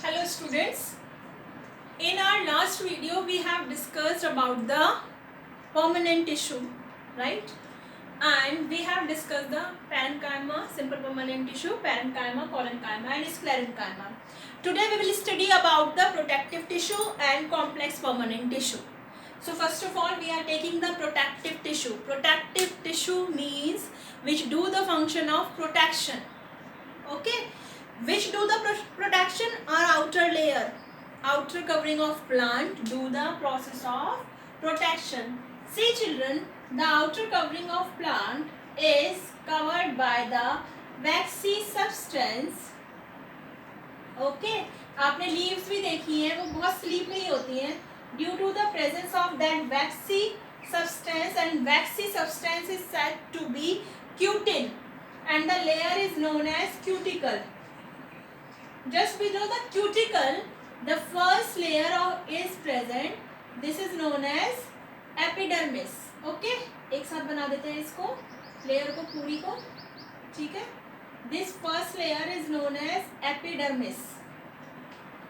Hello students, in our last video we have discussed about the permanent tissue, right? And we have discussed the parenchyma, simple permanent tissue, parenchyma, collenchyma and sclerenchyma. Today we will study about the protective tissue and complex permanent tissue. So first of all we are taking the protective tissue. Protective tissue means which do the function of protection, okay? Which do the protection are outer layer, outer covering of plant do the process of protection. See children, the outer covering of plant is covered by the waxy substance. Okay, आपने leaves भी देखी हैं, वो बहुत slippery होती हैं due to the presence of that waxy substance, and waxy substance is said to be cutin and the layer is known as cuticle. Just below the cuticle, the first layer is present. This is known as epidermis. Okay, एक साथ बना देते हैं इसको, layer को पूरी को, ठीक है? This first layer is known as epidermis.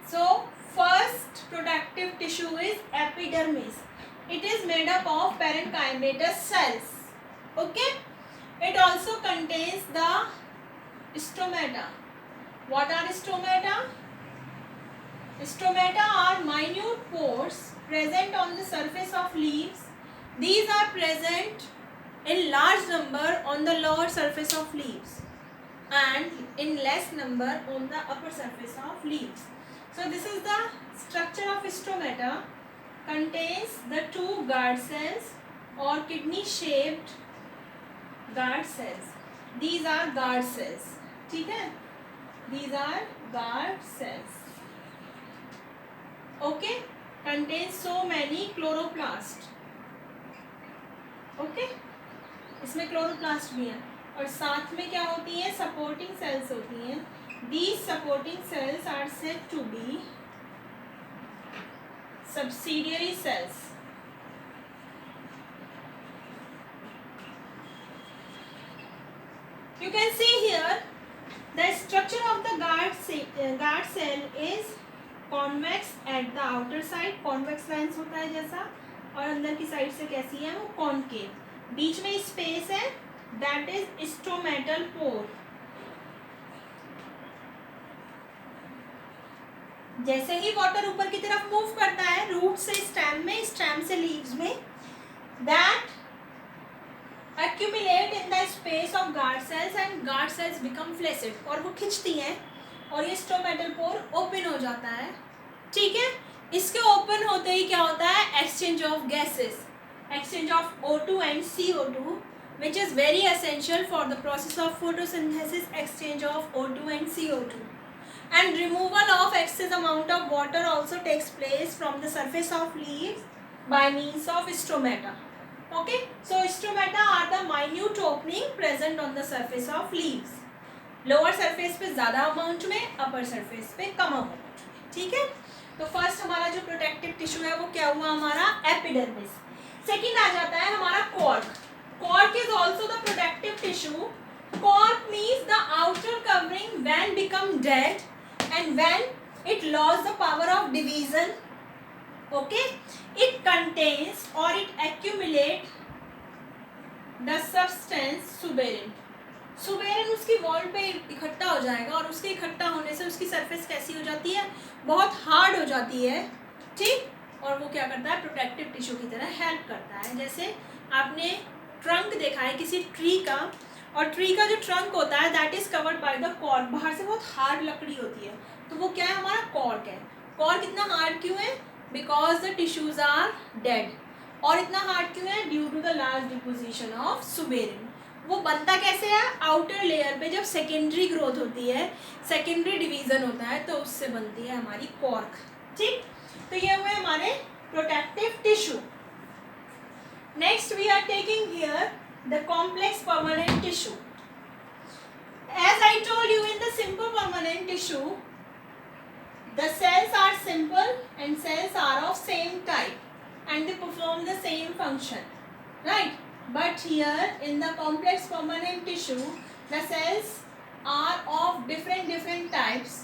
So first protective tissue is epidermis. It is made up of parenchymatous cells. Okay, it also contains the stomata. What are stomata? Stomata are minute pores present on the surface of leaves. These are present in large number on the lower surface of leaves and in less number on the upper surface of leaves. So this is the structure of stomata. Contains the two guard cells or kidney shaped guard cells. These are guard cells. ठीक है? These are guard cells. Okay, contains so many chloroplast. Okay, इसमें chloroplast भी है और साथ में क्या होती है? Supporting cells होती हैं. These supporting cells are said to be subsidiary cells. You can see here the structure of the guard cell is convex at the outer side. Convex lens होता है जैसा, और अंदर की साइड से कैसी है? वो concave. बीच में स्पेस है, that is stomatal pore. जैसे ही वाटर ऊपर की तरफ मूव करता है रूट से स्टेम में, स्टेम से लीव्स में, that accumulate in the space of guard cells and guard cells become flaccid. और वो खिंचती हैं और ये स्टोमेटल पोर ओपन हो जाता है, ठीक है? इसके ओपन होते ही क्या होता है? Exchange of gases, exchange of O2 and CO2 which is very essential for the process of photosynthesis. Exchange of O2 and CO2 and removal of excess amount of water also takes place from the surface of leaves by means of stomata. Okay, so stomata are the minute opening present on the surface of leaves. Lower surface पे ज़्यादा amount में, upper surface पे कम amount, ठीक है? तो first हमारा जो protective tissue है वो क्या हुआ? हमारा एपिडर्मिस. सेकंड आ जाता है हमारा cork. Cork is also the protective tissue. Cork means the outer covering when become dead and when it lost the power of division. Okay, it contains or it accumulate the substance suberin. Suberin उसकी wall पे इकट्ठा हो जाएगा और उसके इकट्ठा होने से उसकी सरफेस कैसी हो जाती है? बहुत हार्ड हो जाती है, ठीक? और वो क्या करता है? प्रोटेक्टिव टिश्यू की तरह हेल्प करता है. जैसे आपने ट्रंक देखा है किसी ट्री का, और ट्री का जो ट्रंक होता है that is covered by the cork. बाहर से बहुत हार्ड लकड़ी होती है, तो वो क्या है? हमारा कॉर्क है. कॉर्क इतना हार्ड क्यों है? Because the tissues are dead. और इतना हार्ड क्यों है? Due to the large deposition of suberin. वो बनता कैसे है? आउटर लेयर पे जब सेकेंडरी ग्रोथ होती है, सेकेंडरी डिवीजन होता है, तो उससे बनती है हमारी कॉर्क, ठीक? तो ये हुए हमारे protective tissue. Next we are taking here the complex permanent tissue. As I told you, in the simple permanent tissue the cells are simple and cells are of same type and they perform the same function, right? But here in the complex permanent tissue the cells are of different types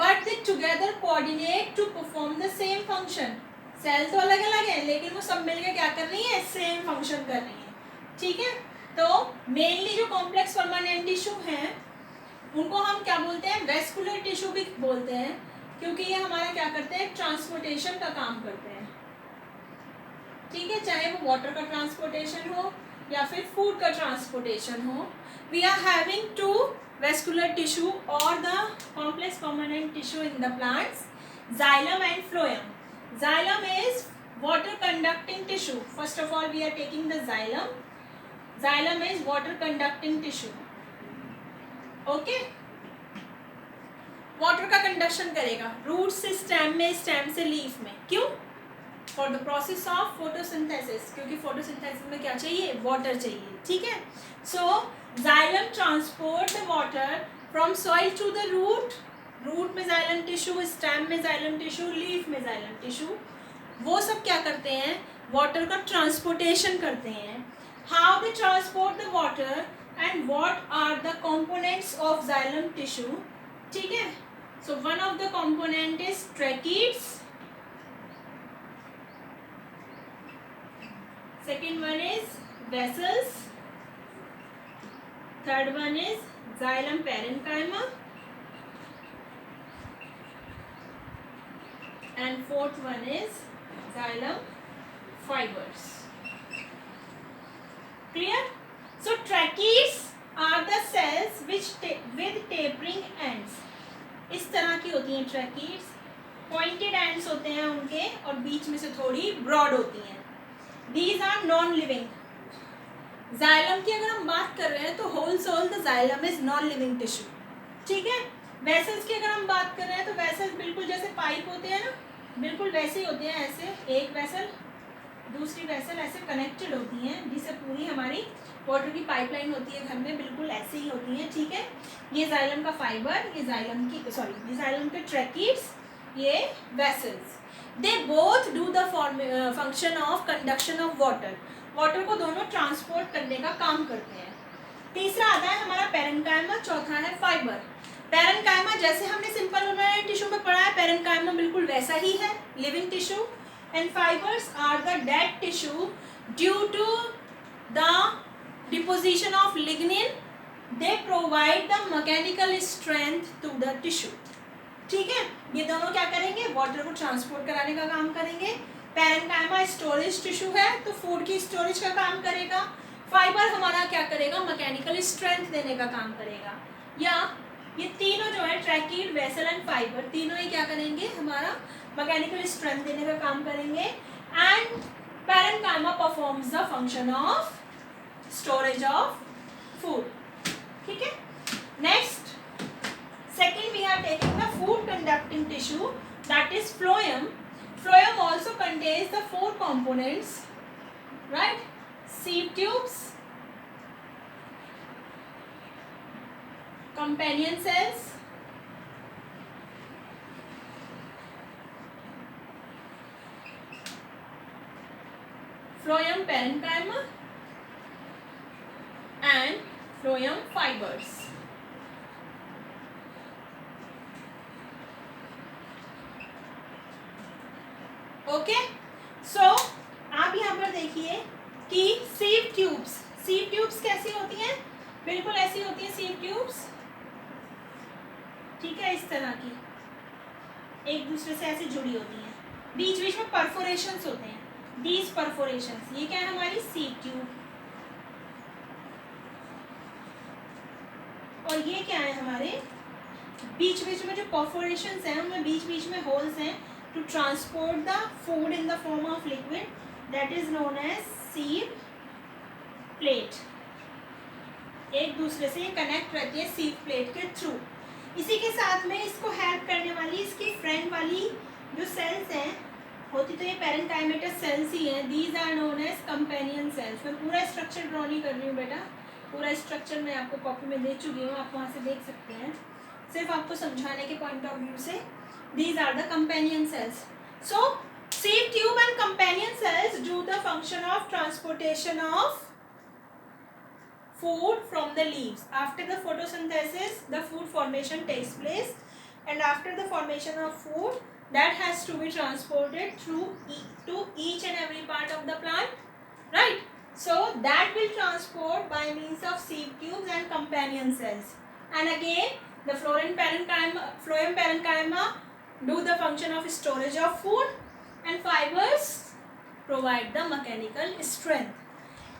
but they together coordinate to perform the same function. Cell तो अलग अलग है लेकिन वो सब मिलकर क्या कर रही है, सेम फंक्शन कर रही है, ठीक है। तो मेनली जो कॉम्प्लेक्स परमानेंट टिश्यू हैं उनको हम क्या बोलते हैं, वेस्कुलर टिश्यू भी बोलते हैं, क्योंकि ये हमारा क्या करते हैं, ट्रांसपोर्टेशन का काम करते हैं, ठीक है। चाहे वो वाटर का ट्रांसपोर्टेशन हो या फिर फूड का ट्रांसपोर्टेशन हो। We are having two vascular tissue और the complex permanent tissue in the plants, xylem and phloem. Xylem is water conducting tissue. First of all we are taking the xylem. Xylem is water conducting tissue. ओके, water का conduction करेगा root से stem में, stem से leaf में। क्यों? For the process of photosynthesis, क्योंकि photosynthesis में क्या चाहिए, वाटर चाहिए, ठीक है। So xylem transport the water from soil to the root, root में जाइलम टिश्यू, स्टेम में जाइलम टिश्यू, लीफ में जाइलम टिश्यू, वो सब क्या करते हैं, वाटर का ट्रांसपोर्टेशन करते हैं। How they transport the water and what are the components of xylem tissue, ठीक है। so one of the component is tracheids, second one is vessels, third one is xylem parenchyma, and fourth one is xylem fibers. Clear? So tracheids are the cells which with tapering ends. इस तरह की होती हैं tracheids, pointed ends होते हैं उनके और बीच में से थोड़ी broad होती हैं। These are non-living. Xylem की अगर हम बात कर रहे हैं तो whole soul the xylem is non-living tissue, ठीक है। Vessels की अगर हम बात कर रहे हैं तो vessels बिल्कुल जैसे पाइप होते हैं ना, बिल्कुल वैसे ही होते हैं, ऐसे एक वेसल दूसरी वेसल ऐसे कनेक्टेड होती हैं, जिससे पूरी हमारी वाटर की पाइपलाइन होती है घर में, बिल्कुल ऐसे ही होती हैं, ठीक है। ये जाइलम का फाइबर, ये जाइलम की ये जाइलम के ट्रैकीड्स, ये vessels, they both do the function of conduction of water, water को दोनों ट्रांसपोर्ट करने का काम करते हैं। तीसरा आता है हमारा पेरेन्काइमा, चौथा है फाइबर। पेरेन्काइमा जैसे हमने सिंपल परमानेंट टिश्यू में पढ़ा है, पेरेन्काइमा बिल्कुल वैसा ही है, living tissue. And fibres are the dead tissue due to the deposition of lignin, they provide the mechanical strength to the tissue, ठीक है। ये दोनों क्या करेंगे, वाटर को ट्रांसपोर्ट कराने का काम करेंगे। पेरेन्काइमा स्टोरेज टिश्यू है तो फूड की स्टोरेज का काम करेगा, फाइबर हमारा क्या करेगा, मैकेनिकल स्ट्रेंथ देने का काम करेगा। या ये तीनों जो है ट्रैकीड, वेसल एंड फाइबर, तीनों ही क्या करेंगे, हमारा मैकेनिकल स्ट्रेंथ देने का काम करेंगे। And parenchyma performs the function of storage of food, ठीक है। Next, second we are taking the food conducting tissue, that is phloem. Phloem also contains the four components, right? Sieve tubes, companion cells, phloem parenchyma, and phloem fibers. Okay, so आप यहाँ पर देखिए कि sieve tubes कैसी होती हैं, बिल्कुल ऐसी होती हैं सीव ट्यूब्स, ठीक है, इस तरह की एक दूसरे से ऐसे जुड़ी होती हैं, बीच बीच में परफोरेशंस होते हैं, दीज परफोरेशंस, ये क्या है, हमारी सीव ट्यूब। और ये क्या है, हमारे बीच बीच में जो परफोरेशंस हैं उनमें बीच बीच में होल्स हैं to transport the food in the form of liquid, that is known as sieve plate. एक दूसरे से ये कनेक्ट रहती है sieve plate के थ्रू। इसी के साथ में इसको हेल्प करने वाली इसकी फ्रेंड वाली जो सेल्स हैं होती तो ये पेरेन्काइमेटस सेल्स ही हैं, these are known as companion cells. मैं पूरा स्ट्रक्चर ड्रॉ नहीं कर रही हूँ बेटा, पूरा स्ट्रक्चर मैं आपको कॉपी में दे चुकी हूँ, आप वहाँ से देख सकते हैं, सिर्फ आपको समझाने के पॉइंट ऑफ व्यू से। These are the companion cells. So, sieve tube and companion cells do the function of transportation of food from the leaves. After the photosynthesis, the food formation takes place. and after the formation of food, that has to be transported through to each and every part of the plant, right? So that will transport by means of sieve tubes and companion cells. And again, the phloem parenchyma do the function of storage of food, and fibers provide the mechanical strength.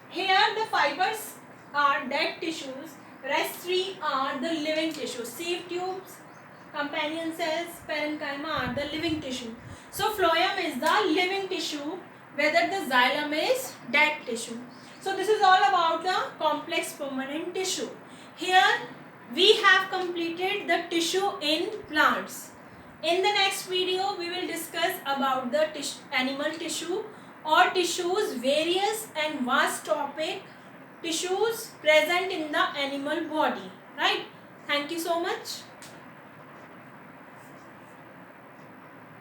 Here the fibers are dead tissues, rest three are the living tissues. Sieve tubes, companion cells, parenchyma are the living tissue. So phloem is the living tissue, whether the xylem is dead tissue. So this is all about the complex permanent tissue. Here we have completed the tissue in plants. In the next video we will discuss about the animal tissue or tissues, various and vast topic tissues present in the animal body, right? Thank you so much.